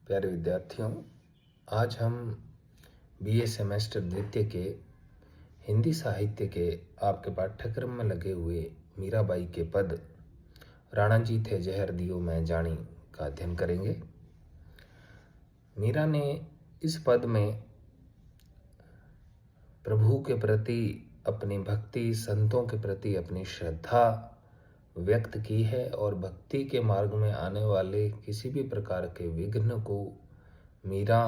प्यारे विद्यार्थियों, आज हम बीए सेमेस्टर द्वितीय के हिंदी साहित्य के आपके पाठ्यक्रम में लगे हुए मीराबाई के पद राणा जी थे जहर दियो मैं जानी का अध्ययन करेंगे। मीरा ने इस पद में प्रभु के प्रति अपनी भक्ति, संतों के प्रति अपनी श्रद्धा व्यक्त की है और भक्ति के मार्ग में आने वाले किसी भी प्रकार के विघ्न को मीरा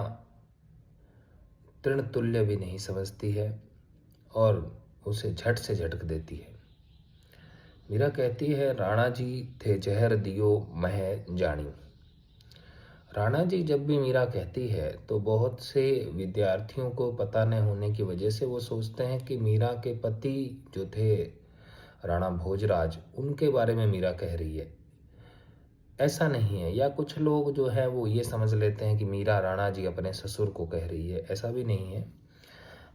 तृण तुल्य भी नहीं समझती है और उसे झट से झटक देती है। मीरा कहती है, राणा जी थे जहर दियो मह जानी। राणा जी जब भी मीरा कहती है तो बहुत से विद्यार्थियों को पता न होने की वजह से वो सोचते हैं कि मीरा के पति जो थे राणा भोजराज, उनके बारे में मीरा कह रही है। ऐसा नहीं है। या कुछ लोग जो है वो ये समझ लेते हैं कि मीरा राणा जी अपने ससुर को कह रही है। ऐसा भी नहीं है।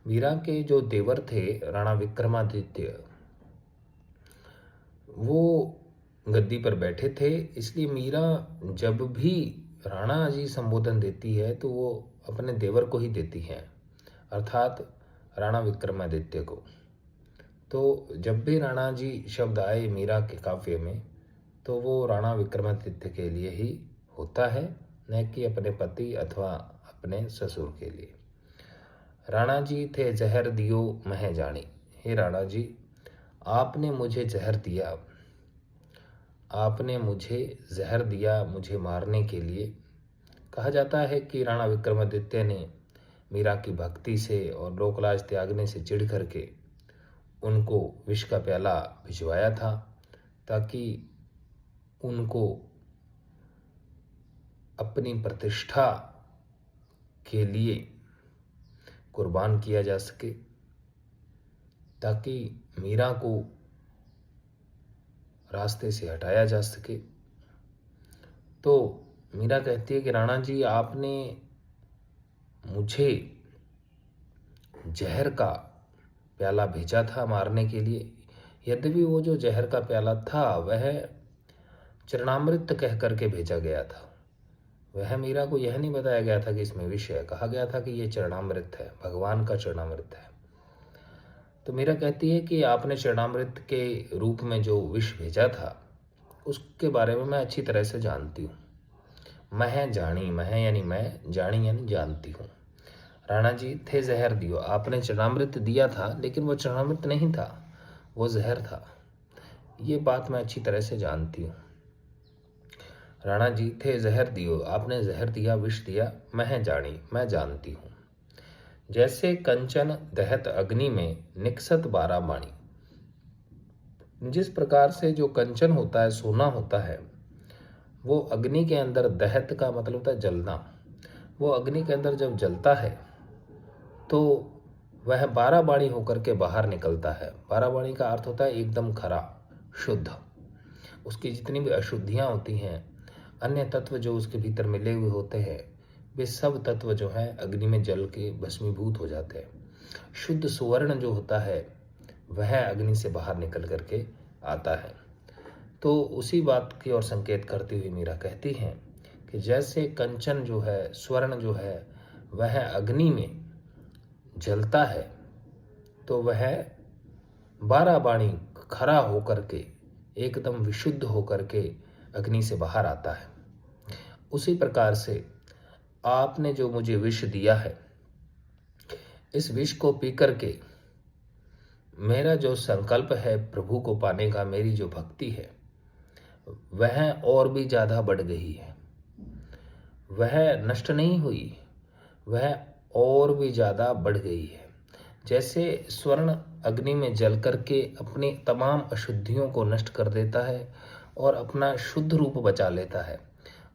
मीरा के जो देवर थे राणा विक्रमादित्य, वो गद्दी पर बैठे थे, इसलिए मीरा जब भी राणा जी संबोधन देती है तो वो अपने देवर को ही देती है, अर्थात राणा विक्रमादित्य को। तो जब भी राणा जी शब्द आए मीरा के काव्य में तो वो राणा विक्रमादित्य के लिए ही होता है, न कि अपने पति अथवा अपने ससुर के लिए। राणा जी थे जहर दियो मह जानी। हे राणा जी, आपने मुझे जहर दिया, आपने मुझे जहर दिया मुझे मारने के लिए। कहा जाता है कि राणा विक्रमादित्य ने मीरा की भक्ति से और लोकलाज त्यागने से चिढ़ करके उनको विष का प्याला भिजवाया था ताकि उनको अपनी प्रतिष्ठा के लिए कुर्बान किया जा सके, ताकि मीरा को रास्ते से हटाया जा सके। तो मीरा कहती है कि राणा जी, आपने मुझे जहर का प्याला भेजा था मारने के लिए। यद्यपि वो जो जहर का प्याला था वह चरणामृत कह करके भेजा गया था। वह मीरा को यह नहीं बताया गया था कि इसमें विष है। कहा गया था कि ये चरणामृत है, भगवान का चरणामृत है। तो मीरा कहती है कि आपने चरणामृत के रूप में जो विष भेजा था उसके बारे में मैं अच्छी तरह से जानती हूँ। मह जानी, मह यानी मैं, जानी यानी जानती हूँ। राणा जी थे जहर दियो, आपने चरणामृत दिया था लेकिन वो चरणामृत नहीं था, वो जहर था। ये बात मैं अच्छी तरह से जानती हूँ। राणा जी थे जहर दियो, आपने जहर दिया, विष दिया, मैं जानी, मैं जानती हूँ। जैसे कंचन दहत अग्नि में निकसत बारा बाणी। जिस प्रकार से जो कंचन होता है, सोना होता है, वो अग्नि के अंदर, दहत का मतलब होता है जलना, वो अग्नि के अंदर जब जलता है तो वह 12 बाणी होकर के बाहर निकलता है। 12 बाणी का अर्थ होता है एकदम खरा, शुद्ध। उसकी जितनी भी अशुद्धियाँ होती हैं, अन्य तत्व जो उसके भीतर मिले हुए होते हैं, वे सब तत्व जो हैं अग्नि में जल के भस्मीभूत हो जाते हैं। शुद्ध सुवर्ण जो होता है वह अग्नि से बाहर निकल करके आता है। तो उसी बात की ओर संकेत करती हुई मीरा कहती हैं कि जैसे कंचन जो है, स्वर्ण जो है, वह अग्नि में जलता है तो वह 12 बाणी खरा होकर के, एकदम विशुद्ध होकर के अग्नि से बाहर आता है। उसी प्रकार से आपने जो मुझे विष दिया है, इस विष को पी करके मेरा जो संकल्प है प्रभु को पाने का, मेरी जो भक्ति है वह और भी ज़्यादा बढ़ गई है। वह नष्ट नहीं हुई, वह और भी ज़्यादा बढ़ गई है। जैसे स्वर्ण अग्नि में जल करके अपनी तमाम अशुद्धियों को नष्ट कर देता है और अपना शुद्ध रूप बचा लेता है,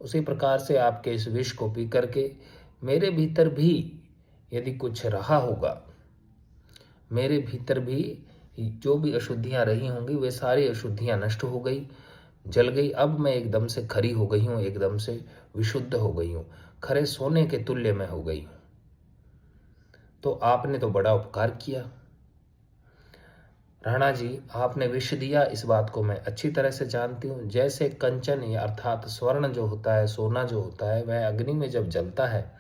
उसी प्रकार से आपके इस विष को पी करके मेरे भीतर भी यदि कुछ रहा होगा, मेरे भीतर भी जो भी अशुद्धियाँ रही होंगी वे सारी अशुद्धियाँ नष्ट हो गई, जल गई। अब मैं एकदम से खरी हो गई हूँ, एकदम से विशुद्ध हो गई हूँ, खरे सोने के तुल्य मैं हो गई हूँ। तो आपने तो बड़ा उपकार किया। राणा जी, आपने विष दिया, इस बात को मैं अच्छी तरह से जानती हूँ। जैसे कंचन या अर्थात स्वर्ण जो होता है, सोना जो होता है, वह अग्नि में जब जलता है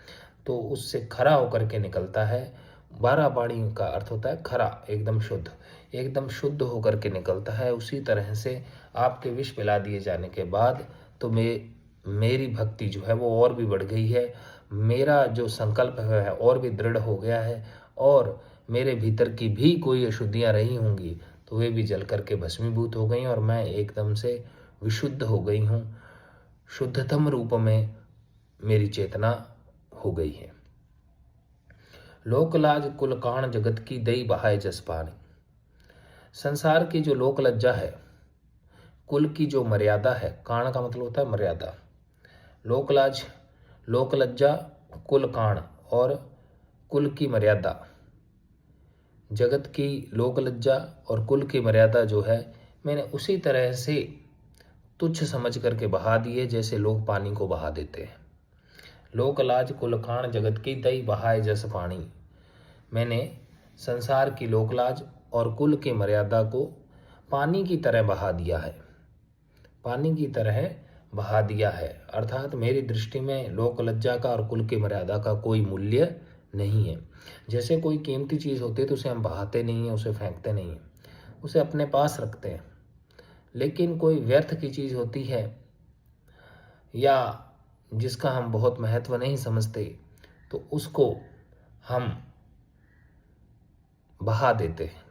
तो उससे खरा होकर के निकलता है। 12 बाणी का अर्थ होता है खरा, एकदम शुद्ध होकर के निकलता है। उसी तरह से आपके विष पिला दिए जाने के बाद तो मेरी भक्ति जो है वो और भी बढ़ गई है। मेरा जो संकल्प है वह और भी दृढ़ हो गया है, और मेरे भीतर की भी कोई अशुद्धियाँ रही होंगी तो वे भी जल करके भस्मीभूत हो गई, और मैं एकदम से विशुद्ध हो गई हूँ। शुद्धतम रूप में मेरी चेतना हो गई है। लोकलाज कुल काण जगत की दई बहाय जस पानी। संसार की जो लोक लज्जा है, कुल की जो मर्यादा है, काण का मतलब होता है मर्यादा, लोकलाज लोक लज्जा, कुल काण और कुल की मर्यादा, जगत की लोक लज्जा और कुल की मर्यादा जो है, मैंने उसी तरह से तुच्छ समझ करके बहा दिए जैसे लोग पानी को बहा देते हैं। लोकलाज कुल काण जगत की दई बहाए जस पानी। मैंने संसार की लोकलाज और कुल की मर्यादा को पानी की तरह बहा दिया है, पानी की तरह बहा दिया है। अर्थात मेरी दृष्टि में लोक लज्जा का और कुल की मर्यादा का कोई मूल्य नहीं है। जैसे कोई कीमती चीज़ होती है तो उसे हम बहाते नहीं हैं, उसे फेंकते नहीं हैं, उसे अपने पास रखते हैं। लेकिन कोई व्यर्थ की चीज़ होती है या जिसका हम बहुत महत्व नहीं समझते तो उसको हम बहा देते हैं,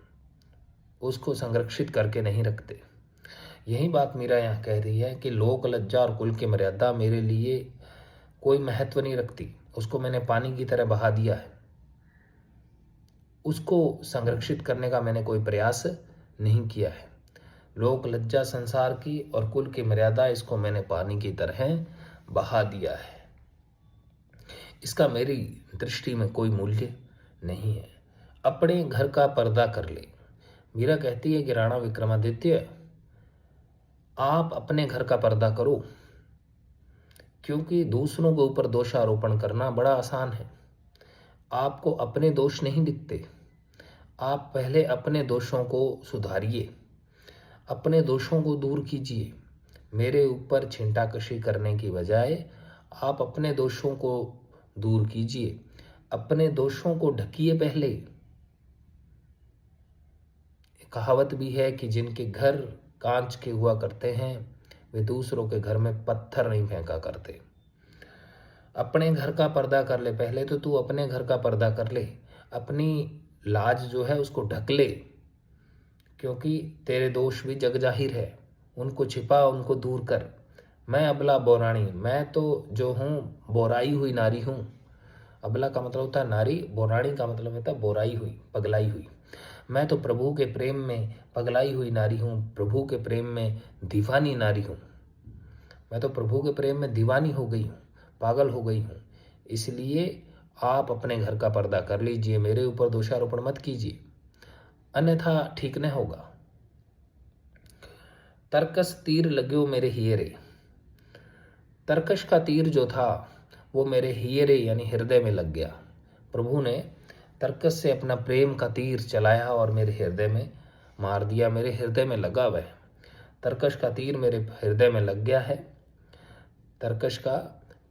उसको संरक्षित करके नहीं रखते। यही बात मीरा यहाँ कह रही है कि लोक लज्जा और कुल की मर्यादा मेरे लिए कोई महत्व नहीं रखती, उसको मैंने पानी की तरह बहा दिया है। उसको संरक्षित करने का मैंने कोई प्रयास नहीं किया है। लोक लज्जा संसार की और कुल की मर्यादा, इसको मैंने पानी की तरह बहा दिया है। इसका मेरी दृष्टि में कोई मूल्य नहीं है। अपने घर का पर्दा कर ले। मीरा कहती है कि राणा विक्रमादित्य, आप अपने घर का पर्दा करो, क्योंकि दूसरों के ऊपर दोषारोपण करना बड़ा आसान है। आपको अपने दोष नहीं दिखते, आप पहले अपने दोषों को सुधारिए, अपने दोषों को दूर कीजिए। मेरे ऊपर छिंटाकशी करने की बजाय आप अपने दोषों को दूर कीजिए, अपने दोषों को ढकिए। पहले कहावत भी है कि जिनके घर कांच के हुआ करते हैं वे दूसरों के घर में पत्थर नहीं फेंका करते। अपने घर का पर्दा कर ले, पहले तो तू अपने घर का पर्दा कर ले, अपनी लाज जो है उसको ढक ले, क्योंकि तेरे दोष भी जग जाहिर है, उनको छिपा, उनको दूर कर। मैं अबला बोराणी, मैं तो जो हूँ बोराई हुई नारी हूँ। अबला का मतलब होता है नारी, बोराणी का मतलब होता है बोराई हुई, पगलाई हुई। मैं तो प्रभु के प्रेम में पगलाई हुई नारी हूँ, प्रभु के प्रेम में दीवानी नारी हूँ। मैं तो प्रभु के प्रेम में दीवानी हो गई हूँ, पागल हो गई हूँ। इसलिए आप अपने घर का पर्दा कर लीजिए, मेरे ऊपर दोषारोपण मत कीजिए, अन्यथा ठीक न होगा। तर्कस तीर लग्यो मेरे हियरे। तर्कश का तीर जो था वो मेरे हियरे यानी हृदय में लग गया। प्रभु ने तर्कस से अपना प्रेम का तीर चलाया और मेरे हृदय में मार दिया, मेरे हृदय में लगा। वह तर्कश का तीर मेरे हृदय में लग गया है। तर्कश का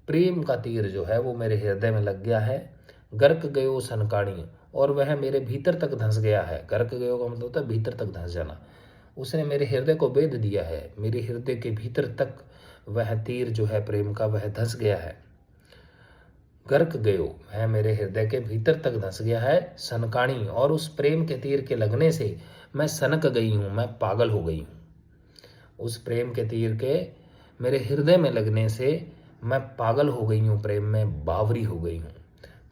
प्रेम का तीर जो है वो मेरे हृदय में लग गया है। गर्क गयो सनकाणी, और वह मेरे भीतर तक धंस गया है। गर्क गयो का मतलब होता है भीतर तक धंस जाना। उसने मेरे हृदय को भेद दिया है, मेरे हृदय के भीतर तक वह तीर जो है प्रेम का वह धंस गया है। गर्क गयो, वह मेरे हृदय के भीतर तक धंस गया है। सनकाणी, और उस प्रेम के तीर के लगने से मैं सनक गई हूँ, मैं पागल हो गई हूँ। उस प्रेम के तीर के मेरे हृदय में लगने से मैं पागल हो गई हूँ, प्रेम में बावरी हो गई हूँ।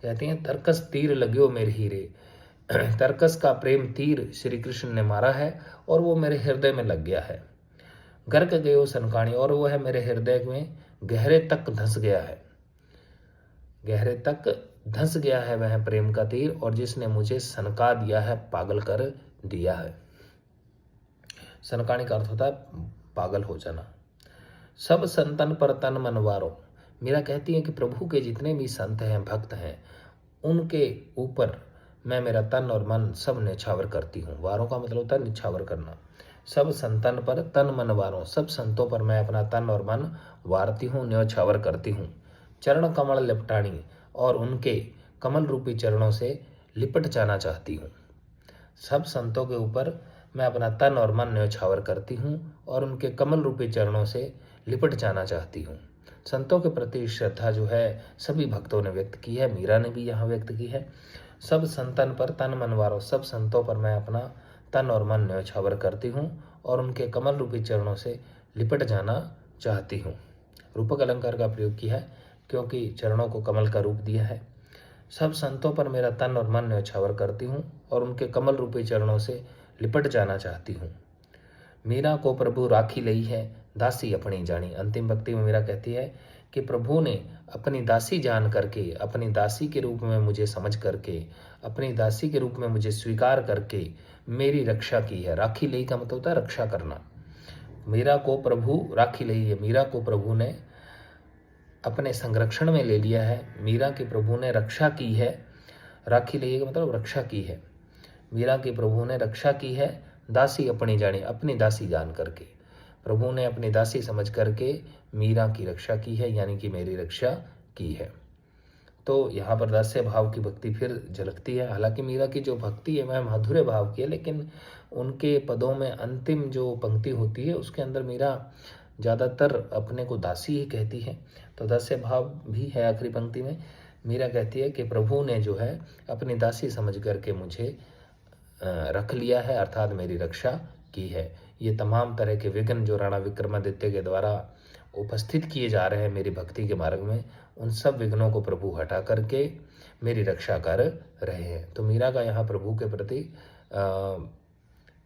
कहते हैं तर्कस तीर लग्यो मेरे हीरे। तर्कस का प्रेम तीर श्री कृष्ण ने मारा है और वो मेरे हृदय में लग गया है। गर्क गयो सनकाणी, और वो है मेरे हृदय में गहरे तक धंस गया है, गहरे तक धंस गया है वह प्रेम का तीर, और जिसने मुझे सनका दिया है, पागल कर दिया है। सनकाणी का अर्थ होता है पागल हो जाना। सब संतन पर तन मनवारो। मीरा कहती है कि प्रभु के जितने भी संत हैं, भक्त हैं, उनके ऊपर मैं मेरा तन और मन सब न्यौछावर करती हूँ। वारों का मतलब होता है न्यौछावर करना। सब संतन पर तन मन वारों, सब संतों पर मैं अपना तन और मन वारती हूँ, न्यौछावर करती हूँ। चरण कमल लिपटानी, और उनके कमल रूपी चरणों से लिपट जाना चाहती हूँ। सब संतों के ऊपर मैं अपना तन और मन न्यौछावर करती हूँ और उनके कमल रूपी चरणों से लिपट जाना चाहती हूँ। संतों के प्रति श्रद्धा जो है सभी भक्तों ने व्यक्त की है, मीरा ने भी यहाँ व्यक्त की है। सब संतन पर तन मन वारों, सब संतों पर मैं अपना तन और मन न्यौछावर करती हूँ और उनके कमल रूपी चरणों से लिपट जाना चाहती हूँ। रूपक अलंकार का प्रयोग किया है क्योंकि चरणों को कमल का रूप दिया है। सब संतों पर मेरा तन और मन न्यौछावर करती हूँ और उनके कमल रूपी चरणों से लिपट जाना चाहती हूँ। मीरा को प्रभु राखी लई है, दासी अपनी जानी। अंतिम भक्ति में मीरा कहती है कि प्रभु ने अपनी दासी जान करके, अपनी दासी के रूप में मुझे समझ करके, अपनी दासी के रूप में मुझे स्वीकार करके मेरी रक्षा की है। राखी लई का मतलब होता है रक्षा करना। मीरा को प्रभु राखी लई है, मीरा को प्रभु ने अपने संरक्षण में ले लिया है, मीरा की प्रभु ने रक्षा की है। राखी लई का मतलब रक्षा की है। मीरा की प्रभु ने रक्षा की है, दासी अपनी जानी, अपनी दासी जान करके। प्रभु ने अपनी दासी समझ करके मीरा की रक्षा की है, यानी कि मेरी रक्षा की है। तो यहाँ पर दास्य भाव की भक्ति फिर झलकती है। हालांकि मीरा की जो भक्ति है वह माधुर्य भाव की है, लेकिन उनके पदों में अंतिम जो पंक्ति होती है उसके अंदर मीरा ज़्यादातर अपने को दासी ही कहती है। तो दास्य भाव भी है आखिरी पंक्ति में। मीरा कहती है कि प्रभु ने जो है अपनी दासी समझ करके मुझे रख लिया है, अर्थात मेरी रक्षा की है। ये तमाम तरह के विघ्न जो राणा विक्रमादित्य के द्वारा उपस्थित किए जा रहे हैं मेरी भक्ति के मार्ग में, उन सब विघ्नों को प्रभु हटा करके मेरी रक्षा कर रहे हैं। तो मीरा का यहाँ प्रभु के प्रति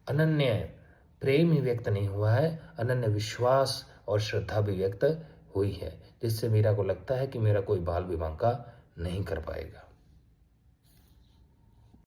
अनन्य प्रेम ही व्यक्त नहीं हुआ है, अनन्य विश्वास और श्रद्धा भी व्यक्त हुई है, जिससे मीरा को लगता है कि मेरा कोई बाल भी बांका नहीं कर पाएगा।